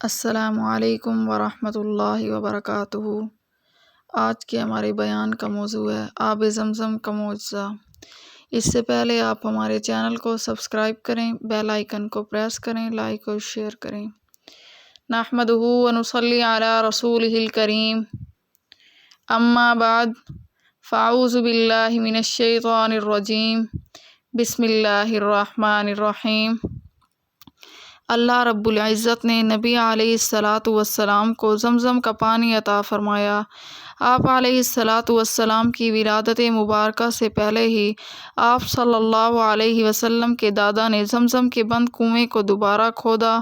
السلام علیکم ورحمۃ اللہ وبرکاتہ۔ آج کے ہمارے بیان کا موضوع ہے آب زمزم کا معجزہ۔ اس سے پہلے آپ ہمارے چینل کو سبسکرائب کریں، بیل آئیکن کو پریس کریں، لائک اور شیئر کریں۔ نحمدہ ونصلی علی رسولہ الکریم، اما بعد فاعوذ باللہ من الشیطان الرجیم، بسم اللہ الرحمن الرحیم۔ اللہ رب العزت نے نبی علیہ السلام کو زمزم کا پانی عطا فرمایا۔ آپ علیہ السلام کی ولادت مبارکہ سے پہلے ہی آپ صلی اللہ علیہ وسلم کے دادا نے زمزم کے بند کنویں کو دوبارہ کھودا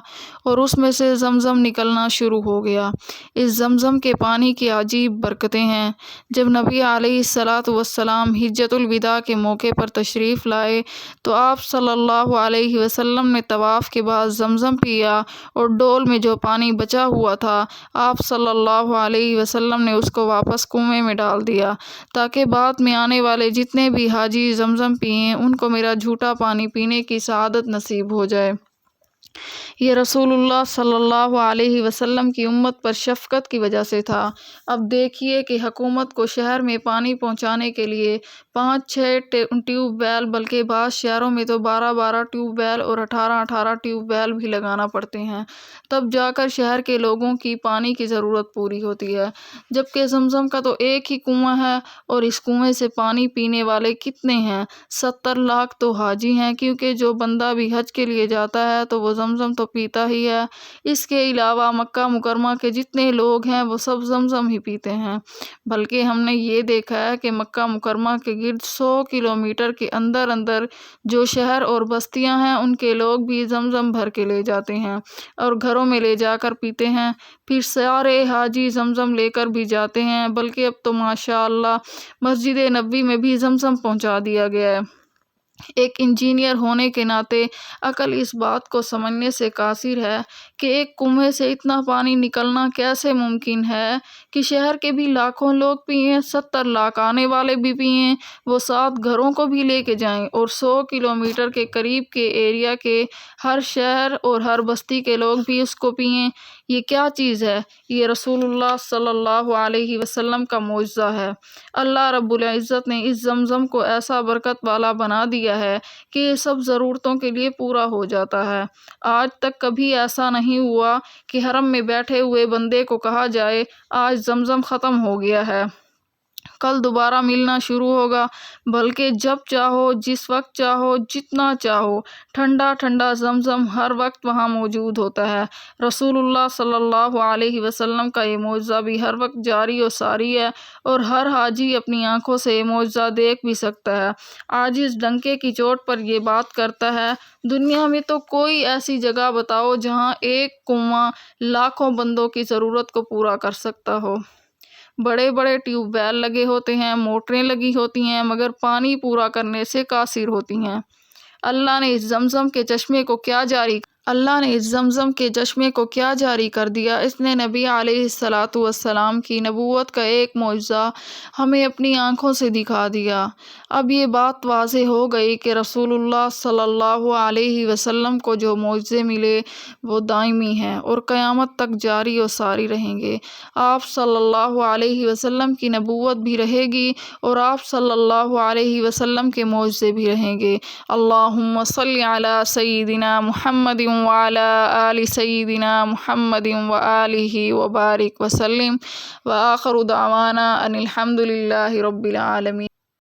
اور اس میں سے زمزم نکلنا شروع ہو گیا۔ اس زمزم کے پانی کی عجیب برکتیں ہیں۔ جب نبی علیہ السلام حجۃ الوداع کے موقع پر تشریف لائے تو آپ صلی اللہ علیہ وسلم نے طواف کے بعد زمزم پیا اور ڈول میں جو پانی بچا ہوا تھا آپ صلی اللہ علیہ وسلم نے اس کو واپس کنویں میں ڈال دیا تاکہ بعد میں آنے والے جتنے بھی حاجی زمزم پئیں ان کو میرا جھوٹا پانی پینے کی سعادت نصیب ہو جائے۔ یہ رسول اللہ صلی اللہ علیہ وسلم کی امت پر شفقت کی وجہ سے تھا۔ اب دیکھیے کہ حکومت کو شہر میں پانی پہنچانے کے لیے 5-6 ٹیوب ویل بلکہ بعض شہروں میں تو 12 ٹیوب ویل اور 18 ٹیوب ویل بھی لگانا پڑتے ہیں، تب جا کر شہر کے لوگوں کی پانی کی ضرورت پوری ہوتی ہے، جبکہ زمزم کا تو ایک ہی کنواں ہے اور اس کنویں سے پانی پینے والے کتنے ہیں؟ 70 لاکھ تو حاجی ہیں، کیونکہ جو بندہ بھی حج کے لیے جاتا ہے تو وہ زمزم تو پیتا ہی ہے۔ اس کے علاوہ مکہ مکرمہ کے جتنے لوگ ہیں وہ سب زمزم ہی پیتے ہیں، بلکہ ہم نے یہ دیکھا ہے کہ مکہ مکرمہ کے گرد 100 کلومیٹر کے اندر جو شہر اور بستیاں ہیں ان کے لوگ بھی زمزم بھر کے لے جاتے ہیں اور گھروں میں لے جا کر پیتے ہیں، پھر سارے حاجی زمزم لے کر بھی جاتے ہیں، بلکہ اب تو ماشاءاللہ مسجد نبوی میں بھی زمزم پہنچا دیا گیا ہے۔ ایک انجینئر ہونے کے ناطے عقل اس بات کو سمجھنے سے قاصر ہے کہ ایک کنویں سے اتنا پانی نکلنا کیسے ممکن ہے کہ شہر کے بھی لاکھوں لوگ پئیں، 70 لاکھ آنے والے بھی پئیں، وہ 7 گھروں کو بھی لے کے جائیں اور 100 کلومیٹر کے قریب کے ایریا کے ہر شہر اور ہر بستی کے لوگ بھی اس کو پئیں۔ یہ کیا چیز ہے؟ یہ رسول اللہ صلی اللہ علیہ وسلم کا معجزہ ہے۔ اللہ رب العزت نے اس زمزم کو ایسا برکت والا بنا دیا ہے کہ یہ سب ضرورتوں کے لیے پورا ہو جاتا ہے۔ آج تک کبھی ایسا نہیں ہوا کہ حرم میں بیٹھے ہوئے بندے کو کہا جائے آج زمزم ختم ہو گیا ہے، کل دوبارہ ملنا شروع ہوگا، بلکہ جب چاہو، جس وقت چاہو، جتنا چاہو، ٹھنڈا ٹھنڈا زمزم ہر وقت وہاں موجود ہوتا ہے۔ رسول اللہ صلی اللہ علیہ وسلم کا یہ معجزہ بھی ہر وقت جاری و ساری ہے اور ہر حاجی اپنی آنکھوں سے یہ معجزہ دیکھ بھی سکتا ہے۔ آج اس ڈنکے کی چوٹ پر یہ بات کرتا ہے، دنیا میں تو کوئی ایسی جگہ بتاؤ جہاں ایک کنواں لاکھوں بندوں کی ضرورت کو پورا کر سکتا ہو۔ بڑے بڑے ٹیوب ویل لگے ہوتے ہیں، موٹریں لگی ہوتی ہیں، مگر پانی پورا کرنے سے قاصر ہوتی ہیں۔ اللہ نے اس زمزم کے چشمے کو کیا جاری کر دیا؟ اس نے نبی علیہ السلام کی نبوت کا ایک معجزہ ہمیں اپنی آنکھوں سے دکھا دیا۔ اب یہ بات واضح ہو گئی کہ رسول اللہ صلی اللہ علیہ وسلم کو جو معجزے ملے وہ دائمی ہیں اور قیامت تک جاری و ساری رہیں گے۔ آپ صلی اللہ علیہ وسلم کی نبوت بھی رہے گی اور آپ صلی اللہ علیہ وسلم کے معجزے بھی رہیں گے۔ اللہم صلی علی سیدنا محمد وعلی آل سیدنا محمد وآلہ وبارک وسلم، وآخر دعوانا ان الحمد للہ رب العالمین۔